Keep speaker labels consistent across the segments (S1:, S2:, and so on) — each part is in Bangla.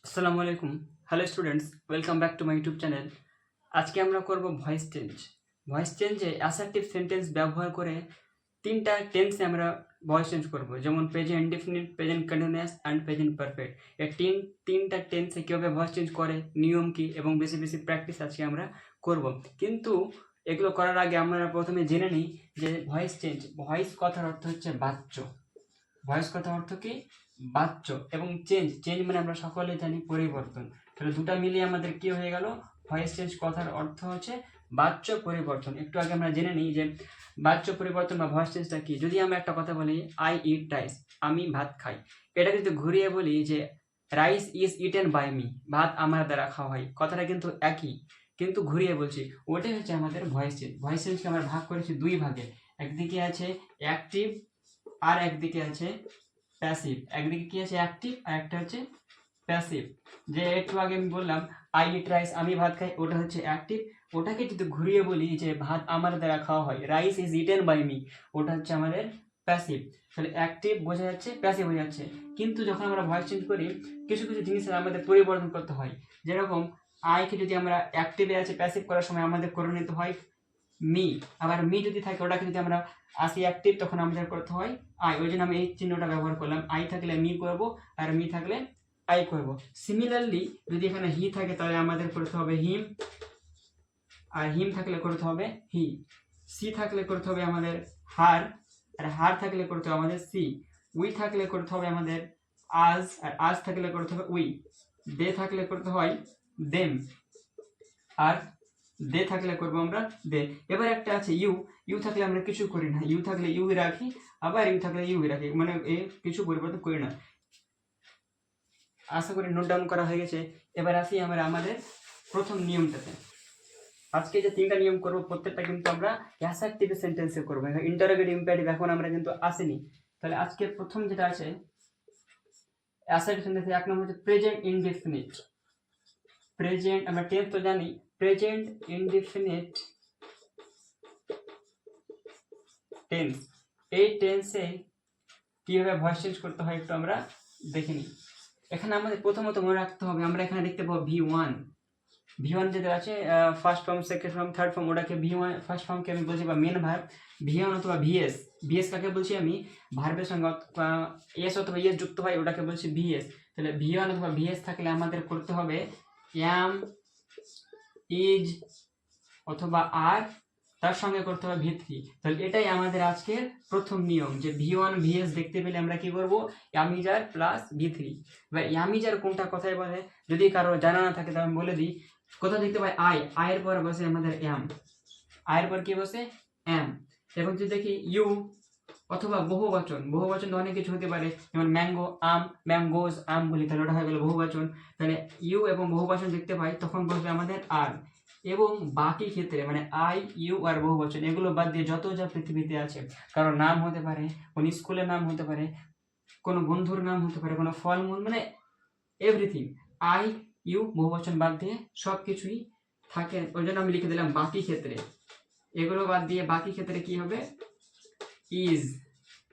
S1: আসসালামু আলাইকুম। Hello students, welcome back to my YouTube channel. আজকে আমরা করব ভয়েস চেঞ্জ। ভয়েস চেঞ্জে অ্যাসার্টিভ সেন্টেন্স ব্যবহার করে ৩টা টেন্সে আমরা ভয়েস চেঞ্জ করব। যেমন present indefinite, present continuous and present perfect. এই তিনটা টেন্সে কীভাবে ভয়েস চেঞ্জ করে, নিয়ম কী এবং বেশি বেশি প্র্যাকটিস আজকে আমরা করব। কিন্তু এগুলো করার আগে আমরা প্রথমে জেনে নিই যে ভয়েস চেঞ্জ, ভয়েস কথার অর্থ হচ্ছে বাচ্য। ভয়েস কথার অর্থ কি? বাচ্য। এবং চেঞ্জ, চেঞ্জ মানে আমরা সকলে জানি পরিবর্তন। তাহলে দুটা মিলিয়ে আমাদের কি হয়ে গেল? ভয়েস চেঞ্জ কথার অর্থ হচ্ছে বাচ্য পরিবর্তন। একটু আগে আমরা জেনে নিই যে বাচ্য পরিবর্তন বা ভয়েস চেঞ্জটা কি। যদি আমরা একটা কথা বলি আই ইট রাইস, আমি ভাত খাই, এটা কিন্তু ঘুরিয়ে বলি যে rice is eaten by me, ভাত আমার দ্বারা খাওয়া হয়, কথাটা কিন্তু একই, কিন্তু ঘুরিয়ে বলছি। ওটাই হচ্ছে আমাদের ভয়েস চেঞ্জ। ভয়েস চেঞ্জকে আমরা ভাগ করেছি দুই ভাগে। একদিকে আছে অ্যাক্টিভ আর একদিকে আছে প্যাসিভ। একদিকে কি আছে অ্যাক্টিভ আর একটা হচ্ছে প্যাসিভ। যে একটু আগে আমি বললাম আই ইট রাইস, আমি ভাত খাই, ওটা হচ্ছে অ্যাক্টিভ। ওটাকে যদি ঘুরিয়ে বলি যে ভাত আমার দ্বারা খাওয়া হয়, rice is eaten by me, ওটা হচ্ছে আমাদের প্যাসিভ। তাহলে অ্যাক্টিভ বোঝা যাচ্ছে, প্যাসিভ বোঝা যাচ্ছে। কিন্তু যখন আমরা ভয়েস চেঞ্জ করি কিছু কিছু জিনিসের আমাদের পরিবর্তন করতে হয়। যেরকম আইকে যদি আমরা অ্যাক্টিভে আছে প্যাসিভ করার সময় আমাদের করে নিতে হয় মি। আবার মি যদি থাকে ওটাকে যদি আমরা আসি অ্যাক্টিভ তখন আমাদের করতে হয় আই। ওই জন্য আমি এই চিহ্নটা ব্যবহার করলাম। আই থাকলে মি করব আর মি থাকলে আই করব। সিমিলারলি যদি এখানে হি থাকে তাহলে আমাদের করতে হবে হিম, আর হিম থাকলে করতে হবে হি। সি থাকলে করতে হবে আমাদের হার, আর হার থাকলে করতে হবে আমাদের সি। উই থাকলে করতে হবে আমাদের আজ, আর আজ থাকলে করতে হবে উই। দে থাকলে করতে হয় দেম, আর দে থাকলে করবো আমরা দে। এবার একটা আছে ইউ। ইউ থাকলে আমরা কিছু করি না, ইউ থাকলে ইউ রাখি, আবার ইউ থাকলে ইউ রাখি, মানে এ কিছু পরিবর্তন করি না। আশা করি নোট ডাউন করা হয়ে গেছে। এবার আসি আমরা আমাদের প্রথম নিয়মটাতে। আজকে যে 3টা নিয়ম করবো প্রত্যেকটা কিন্তু আমরা অ্যাসার্টিভ সেন্টেন্সে করবো। ইন্টারোগেটিভ ইম্পারেটিভ এখন আমরা কিন্তু আসেনি। তাহলে আজকে প্রথম যেটা আছে অ্যাসার্টিভ সেন্টেন্সে 1 নম্বর হচ্ছে প্রেজেন্ট ইনডেফিনিট। প্রেজেন্ট আমরা টেন্স তো জানি, প্রেজেন্ট ইনডেফিনিট টেন্স। এই টেন্সে কিভাবে ভয়েস চেঞ্জ করতে হয় একটু আমরা দেখে নিই। এখানে আমাদের প্রথমত মনে রাখতে হবে, আমরা এখানে দেখতে পাবো V1। V1 যেটা আছে first form, second form, third form, ওটাকে V1 ফার্স্ট ফর্মকে আমি বলছি বা মেন ভার্ব V1 অথবা VS। VS কাকে বলছি আমি? ভার্বের সঙ্গে এস অথবা ইএস যুক্ত হয় ওটাকে বলছি VS। তাহলে V1 অথবা VS থাকলে আমাদের করতে হবে am, is অথবা আর, তার সঙ্গে করতে হবে V3। তাহলে এটাই আমাদের আজকের প্রথম নিয়ম, যে V1 VS দেখতে পেলে আমরা কি করব? Am is are plus V3। এবার অ্যামিজার কোনটা কথায় বলে যদি কারো জানা না থাকে তাহলে আমি বলে দিই। কোথাও দেখতে পাই আই, আয়ের পর বসে আমাদের অ্যাম, আয়ের পর কি বসে? অ্যাম। এবং যদি দেখি ইউ অথবা বহুবচন, বহুবচন তো অনেক কিছু হতে পারে, যেমন ম্যাঙ্গো আম, ম্যাঙ্গোজ আম বলি, তাহলে ওটা হয়ে গেল বহুবচন। তাহলে ইউ এবং বহুবচন দেখতে পাই তখন বসবে আমাদের আর। এবং বাকি ক্ষেত্রে মানে আই, ইউ আর বহুবচন এগুলো বাদ দিয়ে যত যা পৃথিবীতে আছে, কারো নাম হতে পারে, কোন স্কুলের নাম হতে পারে, কোনো বন্ধুর নাম হতে পারে, কোনো ফলমূল, মানে এভরিথিং, আই ইউ বহুবচন বাদ দিয়ে সব কিছুই থাকে। ওই জন্য আমি লিখে দিলাম বাকি ক্ষেত্রে। এগুলো বাদ দিয়ে বাকি ক্ষেত্রে কি হবে? ইজ।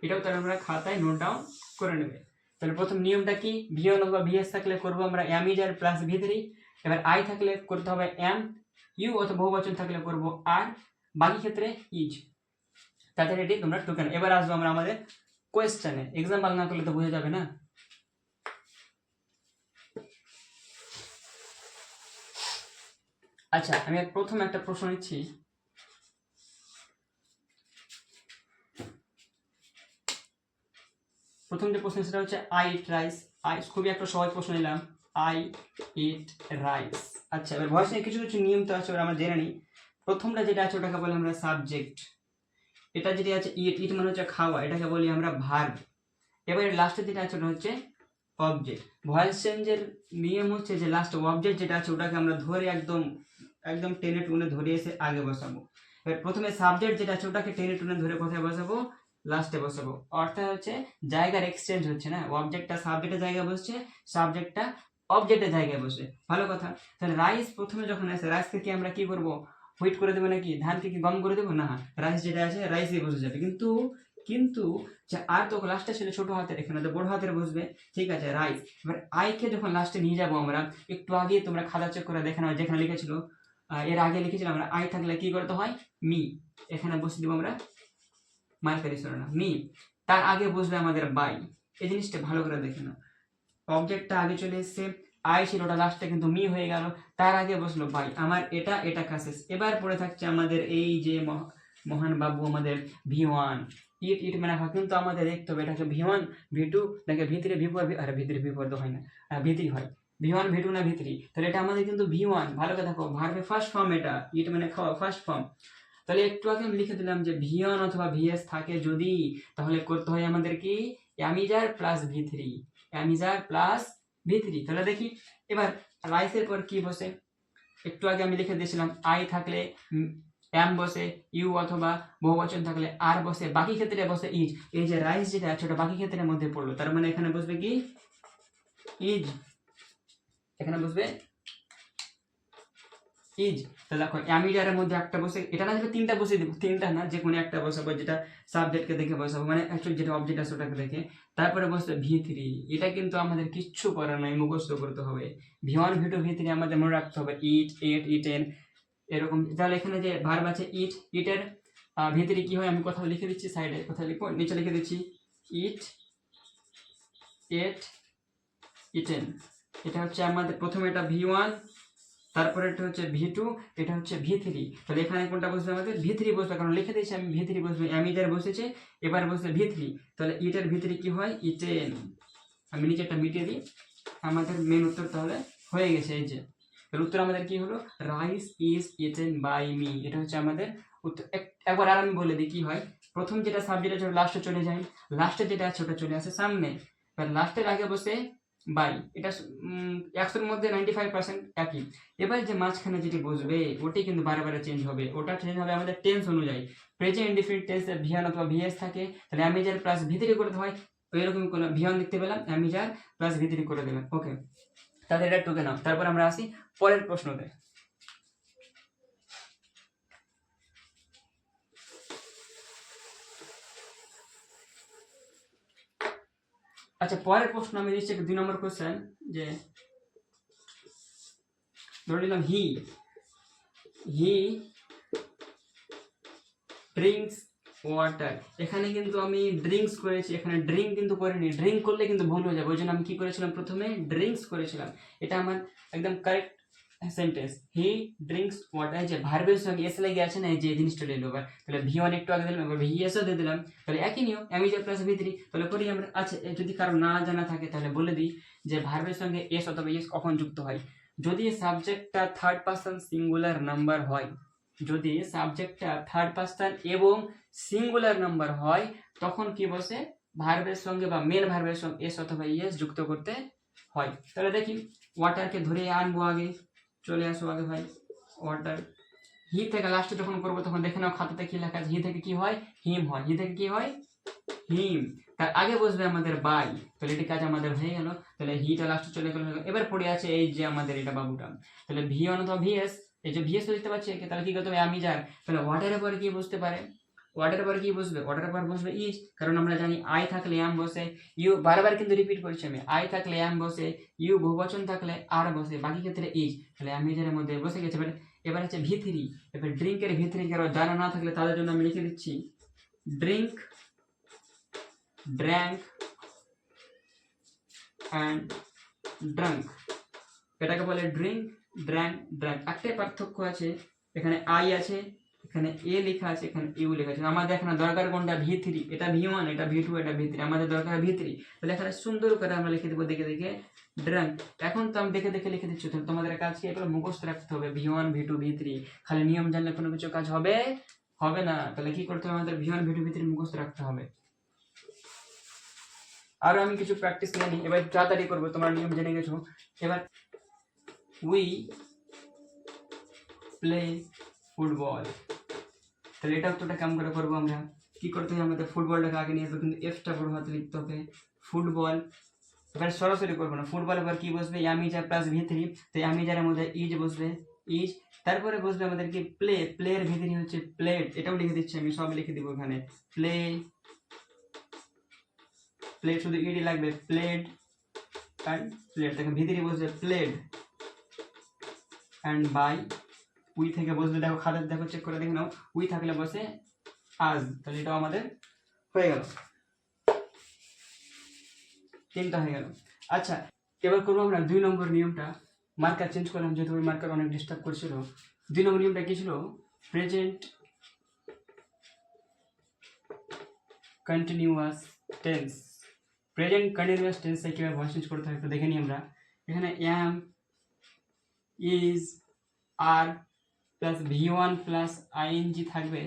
S1: এটাও তাহলে আমরা খাতায় নোট ডাউন করে নেবে। তাহলে প্রথম নিয়মটা কি? V1 অথবা VS থাকলে করবো আমরা am is R plus V3। এবার আই থাকলে করতে হবে am, ইউ অথবা বহুবচন থাকলে করবো আর, বাকি ক্ষেত্রে ইজ। তাদের এটি তোমরা টুকে নাও। এবার আসবো আমরা আমাদের কোয়েশ্চেনে। এক্সাম্পল না করলে তো বোঝা যাবে না। আচ্ছা, আমি প্রথম একটা প্রশ্ন নিচ্ছি। প্রথম যে প্রশ্ন সেটা হচ্ছে আই ইট রাইস। খুবই একটা সহজ প্রশ্ন নিলাম, আই ইট রাইস। আচ্ছা, এবার ভয়েস নিয়ে কিছু কিছু নিয়ম তো আছে, ওরা আমরা জেনে নিই। প্রথমটা যেটা আছে ওটাকে বলি আমরা সাবজেক্ট। এটা যেটা আছে ইট, ইট মানে হচ্ছে খাওয়া, এটাকে বলি আমরা ভার্ব। এবারে লাস্টে যেটা আছে ওটা হচ্ছে অবজেক্ট। ভয়েস চেঞ্জের নিয়ম হচ্ছে যে লাস্ট অবজেক্ট যেটা আছে ওটাকে আমরা ধরে একদম একদম টেনে টুনে ধরে এসে আগে বসাবো। এবার প্রথমে সাবজেক্ট যেটা আছে ওটাকে টেনে টুনে ধরে কোথায় বসাবো? লাস্টে বসাবো। অর্থাৎ হচ্ছে জায়গার এক্সচেঞ্জ হচ্ছে না, অবজেক্টটা সাবজেক্টের জায়গায় বসছে, সাবজেক্টটা অবজেক্টের জায়গায় বসে। ভালো কথা। তাহলে রাইস প্রথমে যখন আসে, রাইসকে কি আমরা কি করব? হুইট করে দেবো নাকি? ধানকে কি গম করে দেবো? না, রাইস যেটা আছে রাইসই বসে যাবে। কিন্তু কিন্তু যে আর তো লাস্টে ছিল ছোট হাতের, এখানে তো বড় হাতের বসবে, ঠিক আছে রাইস। এবার আইকে যখন লাস্টে নিয়ে যাবো আমরা, একটু আগে তোমরা খাতা চেক করে দেখে নাও যেখানে লিখেছিল, এর আগে লিখেছিলাম আমরা আই থাকলে কি করতে হয় মি, এখানে বসে দিব আমরা মার্কারি সরানো মি, তার আগে বসবে আমাদের বাই। এই জিনিসটা ভালো করে দেখে নাও, অবজেক্টটা আগে চলে এসছে, আই ছিল ওটা লাস্টে কিন্তু মি হয়ে গেল, তার আগে বসলো বাই, আমার এটা কাছে। এবার পড়ে থাকছে আমাদের এই যে মহান বাবু আমাদের ভি1, ইট মানে কিন্তু আমাদের দেখতে হবে এটাকে ভি1 ভি2 নাকি ভি3 ভি4, আরে ভি3 ভি4 তো হয় না, ভি3 হয়, ভি1 ভি2 না ভি3, তাহলে এটা আমাদের কিন্তু ভি1, ভালো করে দেখো ভার্বের ফার্স্ট ফর্ম, এটা ইট মানে খাওয়া ফার্স্ট ফর্ম। তাহলে একটু আগে আমি লিখে দিলাম যে ভি1 অথবা ভিএস থাকে যদি, তাহলে করতে হয় আমাদের কি অ্যামিজার প্লাস ভি3, অ্যামিজার প্লাস ভি3। তাহলে দেখি এবার রাইসের পর কি বসে, একটু আগে আমি লিখে দিয়েছিলাম আই থাকলে এম বসে, ইউ অথবা বহুবচন থাকলে আর বসে, বাকি ক্ষেত্রে বসে ইজ। এই যে রাইস যেটা আছে ওটা বাকি ক্ষেত্রের মধ্যে পড়লো, তার মানে এখানে বসবে কি ইজ, এখানে বসবে ইজ। তাহলে দেখো অ্যামিজারের মধ্যে একটা বসে, এটা না তিনটা বসে দিব, তিনটা না যে কোনো একটা বসাবো, যেটা সাবজেক্টকে দেখে বসাবো, মানে অ্যাকচুয়ালি যেটা অবজেক্ট আছে ওটাকে দেখে, তারপরে বসবে ভি3। এটা কিন্তু আমাদের কিচ্ছু করার নাই, মুখস্থ করতে হবে। ভি1 ভি2 ভি3 আমাদের মনে রাখতে হবে, ইটেন এরকম। তাহলে এখানে যে ভার্ব আছে ইটের ভি3 কি হয় আমি কোথাও লিখে দিচ্ছি, সাইডে কোথাও লিখবো, নিচে লিখে দিচ্ছি ইট ইটেন। এটা হচ্ছে আমাদের প্রথমে এটা ভি1, তারপরে এটা হচ্ছে ভি2, এটা হচ্ছে ভি3। তাহলে এখানে কোনটা বসবে আমাদের ভি3 বসবে, কারণ লিখে দিয়েছি আমি ভি3 বসবে, অ্যামিজার বসেছে, এবার বসবে ভি3। তাহলে ইটের ভি3 কি হয় ইটেন। আমি নিচেটা মিটিয়ে দিই, আমাদের মেন উত্তর তাহলে হয়ে গেছে। এই যে তাহলে উত্তর আমাদের কি হলো, rice is eaten by me, এটা হচ্ছে আমাদের উত্তর। একবার আর আমি বলে দিই কি হয়, প্রথম যেটা সাবজেক্ট আছে লাস্টে চলে যায়, লাস্টে যেটা আছে ওটা চলে আসে সামনে, এবার লাস্টের আগে বসে বাই, এটা 100-র মধ্যে 95% একই। এবার যে মাঝখানে যেটি বসবে ওটি কিন্তু বারে বারে চেঞ্জ হবে, ওটা চেঞ্জ হবে আমাদের টেন্স অনুযায়ী। প্রেজেন্ট ইনডিফিনিট টেন্সে ভিয়ান অথবা ভিএস থাকে, তাহলে অ্যামিজার প্লাস ভি3 করতে হয়, এরকমই করলাম, ভিয়ান লিখতে পেলাম, অ্যামিজার প্লাস ভি3 করে দিলাম। ওকে, তাহলে এটা টুকে নাও। তারপর আমরা আসি পরের প্রশ্নতে। আচ্ছা, পরের প্রশ্ন আমি দিচ্ছি 2 নম্বর কোশ্চেন, যে ধরে নিলাম হি ড্রিঙ্কস ওয়াটার। এখানে কিন্তু আমি ড্রিঙ্কস করেছি, এখানে ড্রিঙ্ক কিন্তু করিনি, ড্রিঙ্ক করলে কিন্তু ভুল হয়ে যাবে, ওই জন্য আমি কি করেছিলাম প্রথমে ড্রিঙ্কস করেছিলাম। এটা আমার একদম correct sentence, he drinks water. যে ভার্বের সঙ্গে এস লেগে আছে না, এই যে জিনিসটা নিয়ে এবার, তাহলে ভি1 একটু আগে দিলাম, এবার ভিএসও দিয়ে দিলাম, তাহলে একই নিয়ম অ্যামিজার প্লাস ভি3। তাহলে করি আমরা। আচ্ছা, যদি কারো না জানা থাকে তাহলে বলে দিই যে ভার্বের সঙ্গে এস অথবা এস কখন যুক্ত হয়, যদি সাবজেক্টটা থার্ড পারসন সিঙ্গুলার নাম্বার হয়, যদি সাবজেক্টটা থার্ড পারসন এবং সিঙ্গুলার নাম্বার হয়, তখন কি বসে ভার্বের সঙ্গে বা মেন ভার্বের সঙ্গে এস অথবা ইএস যুক্ত করতে হয়। তাহলে দেখি ওয়াটারকে ধরে আনবো আগে, চলে আসো আগে ভাই, ওয়াটার। হি থেকে লাস্টে যখন করবো তখন দেখে নাও খাতাতে কি লেখা আছে, হি থেকে কি হয় হিম হয়, হি থেকে কি হয় হিম, তার আগে বসবে আমাদের বাই। তাহলে এটি কাজ আমাদের হয়ে গেল, তাহলে হিটা লাস্টে চলে গেল। এবার পড়ে আছে এই যে আমাদের এটা বাবুটা, তাহলে ভি1 অথবা ভিএস, এই যে ভিএস দেখতে পাচ্ছি, তাহলে কি করতে হবে অ্যামিজার। তাহলে ওয়াটারের পরে কি বসতে পারে, ওয়াটারের পরে কি বসবে, ওয়াটারের পর বসবে ইজ, কারণ আমরা জানি আই থাকলে এম বসে, ইউ বারবার কিন্তু রিপিট করছি আমি, আই থাকলে এম বসে, ইউ বহুবচন থাকলে আর বসে, বাকি ক্ষেত্রে ইজ, তাহলে অ্যামিজারের মধ্যে বসে গেছে। এবার হচ্ছে ভি3, এবার ড্রিঙ্কের ভি3 কারো জানা না থাকলে তাদের জন্য আমি লিখে দিচ্ছি ড্রিঙ্ক, ড্র্যাঙ্ক অ্যান্ড ড্রাঙ্ক। এটাকে বলে ড্রিঙ্ক, ড্র্যাঙ্ক, ড্রাঙ্ক। একটাই পার্থক্য আছে, এখানে আই আছে, এখানে এ লেখা আছে, এখানে ইউ লেখা আছে। আমাদের এখানে দরকার কোনটা ভি3, এটা ভি1, এটা ভি2, এটা ভি3, আমাদের দরকার ভি3। তাহলে এখানে সুন্দর করে আমরা লিখে দেবো দেখে দেখে ড্রাঙ্ক। এখন তো আমি দেখে দেখে লিখে দিচ্ছি, তাহলে তোমাদের কাজ কি এগুলো মুখস্থ রাখতে হবে, ভি1 ভি2 ভি3, খালি নিয়ম জানলে কোনো কিছু কাজ হবে হবে না। তাহলে কি করতে হবে আমাদের ভি1 ভি2 ভি3 মুখস্থ রাখতে হবে। আরো আমি কিছু প্র্যাকটিস নিয়ে নিই, এবার তাড়াতাড়ি করবো, তোমরা নিয়ম জেনে গেছো। এবার উই প্লে ফুটবল, তাহলে এটা উত্তরটা কেমন করে করবো আমরা, কি করতে হবে আমাদের ফুটবলটাকে আগে নিয়ে আসবো, কিন্তু এফটা বড় হাতে লিখতে হবে, ফুটবল। এবার সরাসরি করবো না, ফুটবল এবার কি বসবে অ্যামিজার প্লাস ভি3, তো অ্যামিজারের মধ্যে ইজ বসবে ইজ, তারপরে বসবে আমাদের কি প্লে, প্লের ভি3 হচ্ছে প্লেট, এটাও লিখে দিচ্ছি আমি, সব লিখে দিব এখানে প্লে প্লেট শুধু ইডি লাগবে, প্লেড অ্যান্ড প্লেট। দেখো ভিতরে বসবে প্লেড অ্যান্ড বাই, উই থেকে বসবে, দেখো খাতা দেখো চেক করে দেখে নাও, উই থাকলে বসে আজ। তাহলে এটাও আমাদের হয়ে গেল, তিনটা হয়ে গেল। আচ্ছা, এবার করবো আমরা 2 নম্বর নিয়মটা। মার্কার চেঞ্জ করলাম যেহেতু ওই মার্কার অনেক ডিস্টার্ব করছিল। 2 নম্বর নিয়মটা কি ছিল? Present continuous tense. Present continuous টেন্সে কীভাবে ভয়েস চেঞ্জ করতে হয় একটু দেখে নিই আমরা। এখানে অ্যাম, ইজ, আর প্লাস V1 প্লাস আইএনজি থাকবে,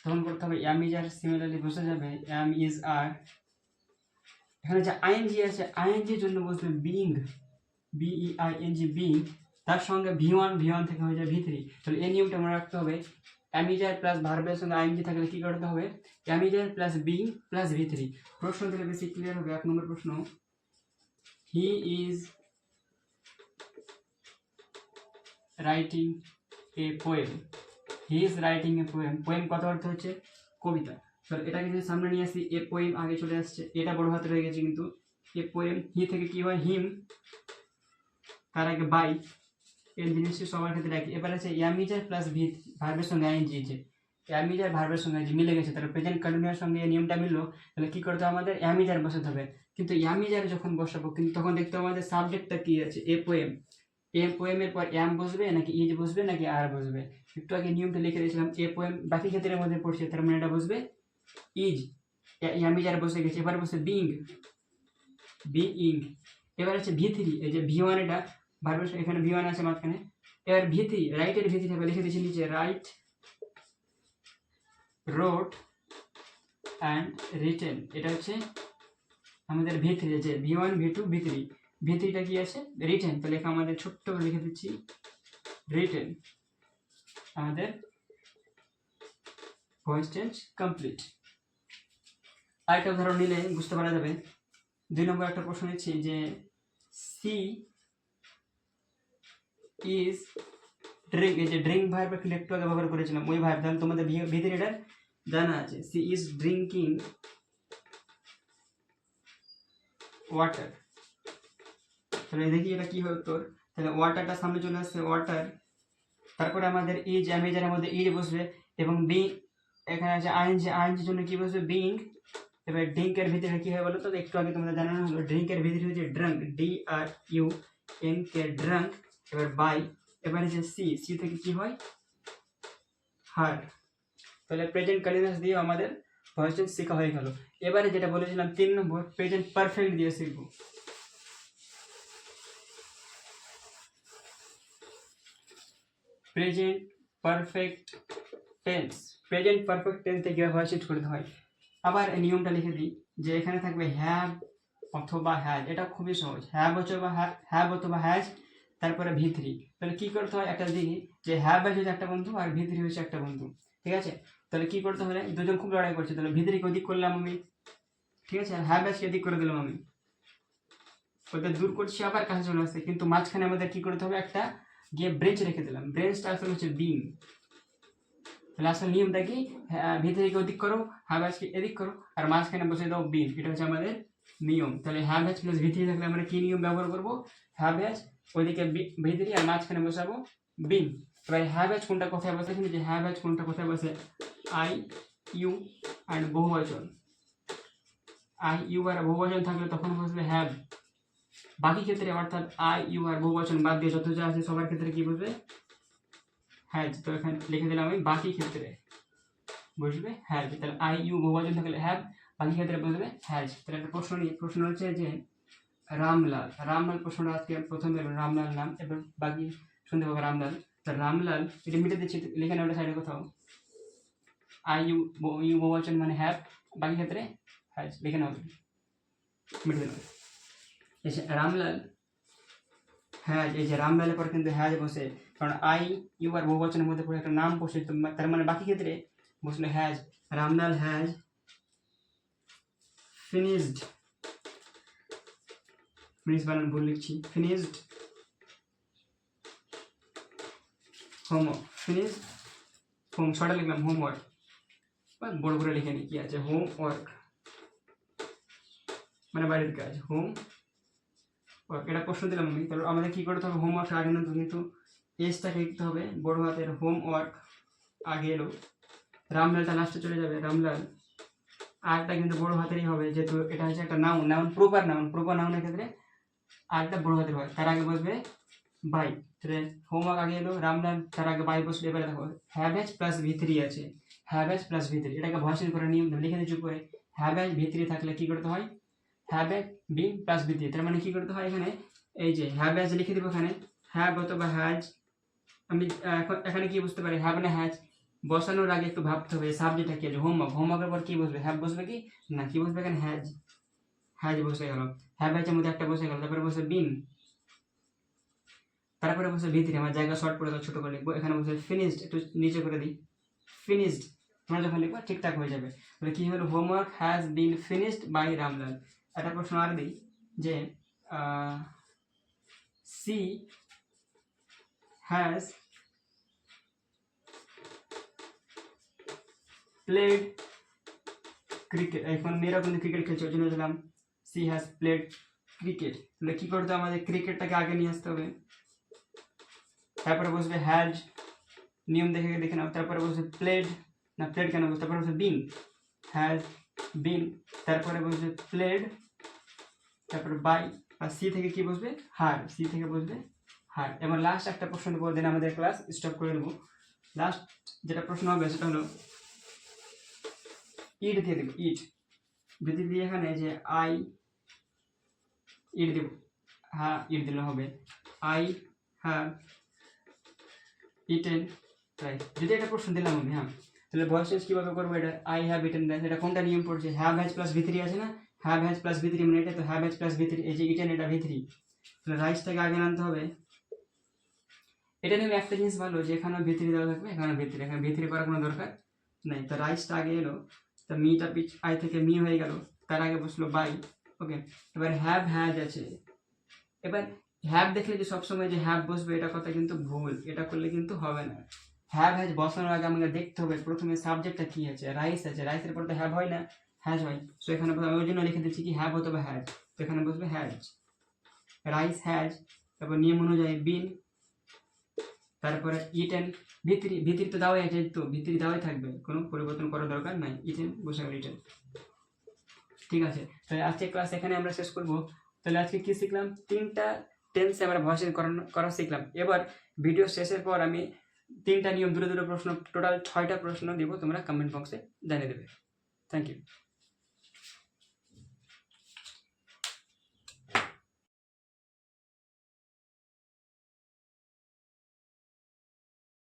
S1: তখন করতে হবে অ্যাম ইজ আর, সিমিলারলি বসে যাবে অ্যাম ইজ আর। এখানে যে আইএনজি আছে, আইএনজির জন্য বসবে বিং, BEING বিং, তার সঙ্গে V1 থেকে হয়ে যায় V3। তাহলে এই নিয়মটা মনে রাখতে হবে, অ্যামিজার প্লাস ভার্বের সঙ্গে আইএনজি থাকলে কি করতে হবে? Am is are plus being plus V3। প্রশ্ন দিলে বেশি ক্লিয়ার হবে। 1 নম্বর প্রশ্ন, he is writing a poem. He is writing a poem. Poem কত অর্থ হচ্ছে? কবিতা। তাহলে এটাকে যদি সামনে নিয়ে আসি, এ পোয়েম আগে চলে আসছে, এটা বড় হাতে রয়ে গেছে, কিন্তু এ পোয়েম, হি থেকে কি হয়? হিম, তার আগে বাই, এই জিনিসটি সবার ক্ষেত্রে একই। এবার আছে অ্যামিজার প্লাস ভি, ভার্বের সঙ্গে আইএনজি, যে অ্যামিজার ভার্বের সঙ্গে যে মিলে গেছে, তাহলে প্রেজেন্ট কন্টিনিউয়াস সঙ্গে এই নিয়মটা মিললো। তাহলে কি করতে হবে? আমাদের অ্যামিজার বসাতে হবে। কিন্তু অ্যামিজার যখন বসাবো, কিন্তু তখন দেখতে হবে আমাদের সাবজেক্টটা কি আছে, এ পোয়েম। এ পোয়েমের পর অ্যাম বসবে নাকি ইজ বসবে নাকি আর বসবে? একটু আগে নিয়মটা লিখে দিয়েছিলাম, এ পোয়েম বাকি ক্ষেত্রের মধ্যে পড়ছে, তার মানে এটা বসবে ইজ, অ্যামিজার বসে গেছে। এবার বসে বিং, বিইং। এবার আছে V3, এই যে V1, এটা ভার্বের, এখানে V1 আছে মাঝখানে। এবার V3, রাইটের V3 হবে, লিখে দিচ্ছি নিচে, রাইট, রোট অ্যান্ড রিটেন। এটা হচ্ছে আমাদের V3, যে V1 V2 V3। V3টা কি আছে? রিটেন। তাহলে এখানে আমাদের ছোট্ট করে লিখে দিচ্ছি রিটেন। আমাদের ভয়েস চেঞ্জ কমপ্লিট। আরেকটা উদাহরণ নিলে বুঝতে পারা যাবে। 2 নম্বর একটা প্রশ্ন নিচ্ছি যে সি ইজ ড্রিঙ্ক, এই যে ড্রিঙ্ক ভার্ব একটু আগে ব্যবহার করেছিলাম, ওই ভার্ব। তাহলে তোমাদের ভিতরে এটা জানা আছে, সি ইজ ড্রিঙ্কিং ওয়াটার। তাহলে দেখি এটা কি হবে তোর। তাহলে ওয়াটারটা সামনে চলে আসছে, ওয়াটার, তারপরে আমাদের ইজ, অ্যামিজারের মধ্যে ইজ বসবে, এবং বি, এখানে আছে আইএনজি, আইএনজির জন্য কি বসবে? বিং। এবার ড্রিঙ্কের ভিতরে কি হয় বলো তো? একটু আগে তোমাদের জানানো হলো, ড্রিঙ্কের ভিতরে হচ্ছে ড্রাঙ্ক, DRUNK, ড্রাঙ্ক। এবার বাই, এবার হচ্ছে সি থেকে কি হয়? হার। তাহলে প্রেজেন্ট কন্টিনিউয়াস দিয়ে আমাদের ভয়েস চেঞ্জ শেখা হয়ে গেল। এবারে যেটা বলেছিলাম 3 নম্বর, প্রেজেন্ট পারফেক্ট দিয়ে শিখব। Present perfect tense, present perfect tense থেকে ভয়েস চেঞ্জ করতে হয়। আবার এই নিয়মটা লিখে দিই, যে এখানে থাকবে হ্যাভ অথবা হ্যাজ। এটা খুবই সহজ, হ্যাভ অথবা হ্যাজ, তারপরে V3। তাহলে কি করতে হয়? একটা দিকে যে হ্যাভ হচ্ছে একটা বন্ধু আর V3 হচ্ছে একটা বন্ধু, ঠিক আছে? তাহলে কি করতে হবে? দুজন খুব লড়াই করছে, তাহলে V3 কে ওদিক করলাম আমি, ঠিক আছে, আর হ্যাভ কে এদিক করে দিলাম আমি, ওদের দূর করছি, আবার কাছে চলে আসছে, কিন্তু মাঝখানে আমাদের কি করতে হবে? একটা গিয়ে ব্রেঞ্চ রেখে দিলাম, ব্রেঞ্চটা আসলে হচ্ছে বিম। তাহলে আসলে নিয়মটা কি? V3 কে ওদিক করো, হ্যাভ কে এদিক করো, আর মাঝখানে বসে দাও বিম। এটা হচ্ছে আমাদের নিয়ম। তাহলে হ্যাভ প্লাস V3 থাকলে আমরা কি নিয়ম ব্যবহার করবো? হ্যাভ ওইদিকে V3 আর মাঝখানে বসাবো বিম। এবার হ্যাভ কোনটা কোথায় বসে? যে হ্যাভ কোনটা কোথায় বসে? আই ইউ অ্যান্ড বহুবচন। আই ইউ আর বহুবচন থাকলে তখন বসবে হ্যাভ। বাকি ক্ষেত্রে অর্থাৎ আই ইউ আর বহুবচন বাদ দিয়ে যত যা আছে সবার ক্ষেত্রে কি বসবে? হ্যাজ। তো এখানে লিখে দিলাম আমি, বাকি ক্ষেত্রে বসবে হ্যাজ। তাহলে আই ইউ বহুবচন থাকলে হ্যাভ, বাকি ক্ষেত্রে বসবে হ্যাজ। তাহলে একটা প্রশ্ন নিয়ে, প্রশ্ন হচ্ছে যে রামলাল, রামলাল প্রশ্নটা আজকে প্রথমে রামলাল নাম, এবার বাকি শুনতে পাবো রামলাল। তা রামলাল, এটা মিটে দিচ্ছি, লিখে নেওয়া সাইডে কোথাও, আই ইউ বহুবচন মানে হ্যাভ, বাকি ক্ষেত্রে হ্যাজ, লিখে নেওয়া মিটে দিলাম। রামলাল হ্যাজ, এই যে রামলালের পর কিন্তু হ্যাজ বসে, কারণ আই ইউ আর বহুবচনের মধ্যে পুরো একটা নাম বসে, তার মানে বাকি ক্ষেত্রে বসলে has. Ramlal has finished, finish বানান ভুল লিখছি, ফিনিশড হোমওয়ার্ক, ফিনিশ হোম, শর্টে লিখলাম হোমওয়ার্ক, বড় করে লিখে নি কি আছে, হোমওয়ার্ক। মানে বাড়ির কাজ, হোম ওয়ার্ক। এটা প্রশ্ন দিলাম আমি। তারপর আমাদের কী করতে হবে, হোমওয়ার্ক আগে কিন্তু এসটাকে লিখতে হবে বড় হাতের, হোমওয়ার্ক আগে এলো, রামলালটা লাস্টে চলে যাবে, রামলাল। আরটা কিন্তু বড় হাতেরই হবে, যেহেতু এটা হচ্ছে একটা নাউন, প্রপার নাউনের ক্ষেত্রে আরটা বড় হাতের হয়। তার আগে বসবে বাই। তাহলে হোমওয়ার্ক আগে এলো, রামলাল, তার আগে বাই বসলে। এবারে দেখো হ্যাভেজ প্লাস ভি3 আছে, হ্যাভেজ প্লাস ভি3, এটাকে ভয়েস করে নিয়ম লিখে দিচ্ছি উপরে। হ্যাভেজ ভি3 থাকলে কি করতে হয়, হ্যাভেজ বিং প্লাস ভি3। তার মানে কি করতে হয়, এখানে এই যে হ্যাভেজ লিখে দিব, এখানে হ্যাভ অথবা হ্যাজ। আমি এখানে কি বুঝতে পারি, হ্যাভ না হ্যাজ। বসানোর আগে একটু ভাবতে হবে সাবজেক্টটা কি আছে, হোমওয়ার্কের পর কি বসবে, হ্যাভ বসবে কি না, কি বসবে এখানে হ্যাজ বসে গেল, হ্যাভেজের মধ্যে একটা বসে গেল। তারপরে বসে বিন, তারপরে বসে ভি3, আমার জায়গা শর্ট করে দাও, ছোট করে লিখবো। এখানে বসে ফিনিশড, একটু নিচে করে দিই, ফিনিশড। তোমরা যখন লিখবো ঠিকঠাক হয়ে যাবে। তাহলে কি হলো, homework has been finished by Ramlal. একটা প্রশ্ন আর দিই যে সি হ্যাজ প্লেড ক্রিকেট। এখন মেয়েরা কিন্তু ক্রিকেট খেলছে, ওই জন্য দিলাম সি হ্যাজ প্লেড ক্রিকেট। তাহলে কি করতে হবে, আমাদের ক্রিকেটটাকে আগে নিয়ে আসতে হবে। তারপরে বসবে হ্যাজ, নিয়ম দেখে নাও। তারপরে বসবে প্লেড, না প্লেড কেন বসবে, তারপরে বসবে বিন, হ্যাজ বিন। তারপরে বসবে প্লেড, তারপরে বাই। আর সি থেকে কি বসবে, হার, সি থেকে বসবে হার। এবার লাস্ট একটা প্রশ্ন দেবো, দেন আমাদের ক্লাস স্টপ করে দেবো। লাস্ট যেটা প্রশ্ন হবে সেটা হলো ইট দিয়ে দেবো, ইট যদি দিয়ে এখানে যে আই ইট দেবো, হ্যাঁ ইট দিলে হবে আই হ্যাভ ইটেন রাইস। যদি এটা প্রশ্ন দিলাম আমি, হ্যাঁ তাহলে ভয়েস চেঞ্জ কীভাবে করবো, এটা আই হ্যাভ ইটেন রাইস, এটা কোনটা নিয়ম পড়ছে, হ্যাভ হ্যাজ প্লাস ভি3 আছে না, হ্যাভ হ্যাজ প্লাস ভি3 মানে এটা তো হ্যাভ হ্যাজ প্লাস ভি3, এই যে ইটেন এটা ভি3। তাহলে রাইসটাকে আগে আনতে হবে। এটা নিয়ে একটা জিনিস ভালো যে এখানে ভি3 দেওয়া থাকবে, এখানে ভি3, এখানে ভি3 করার কোনো দরকার নেই। তো রাইসটা আগে এলো, তা মিটা আই থেকে মি হয়ে গেল, তার আগে বসলো বাই। ওকে, এবার হ্যাভ হ্যাজ আছে। এবার হ্যাভ দেখলে যে সবসময় যে হ্যাভ বসবে এটা কথা কিন্তু ভুল, এটা করলে কিন্তু হবে না। হ্যাভ হ্যাজ বসানোর আগে আমাকে দেখতে হবে প্রথমে সাবজেক্টটা কি আছে, রাইস আছে, রাইসের পর তো হ্যাভ হয় না, হ্যাজ হয়। সো এখানে আমি ওই জন্য লিখে দিচ্ছি কি হ্যাভ অথবা হ্যাজ। তো এখানে বসবে হ্যাজ, রাইস হ্যাজ, তারপর নিয়ম অনুযায়ী বিন, তারপরে ইটেন ভি3 তো দেওয়াই আছে, তো ভি3 দেওয়াই থাকবে, কোনো পরিবর্তন করার দরকার নাই, ইটেন বসে গেল ইটেন। ঠিক আছে, তাহলে আজকে ক্লাস এখানে আমরা শেষ করব। তাহলে আজকে কি শিখলাম, 3টা টেন্সে আমরা ভয়েস করা শিখলাম। এবার ভিডিও শেষের পর আমি 3টা নিয়ম, দুটো প্রশ্ন, টোটাল 6টা প্রশ্ন দিব, তোমরা কমেন্ট বক্সে জানিয়ে দেবে। Thank you.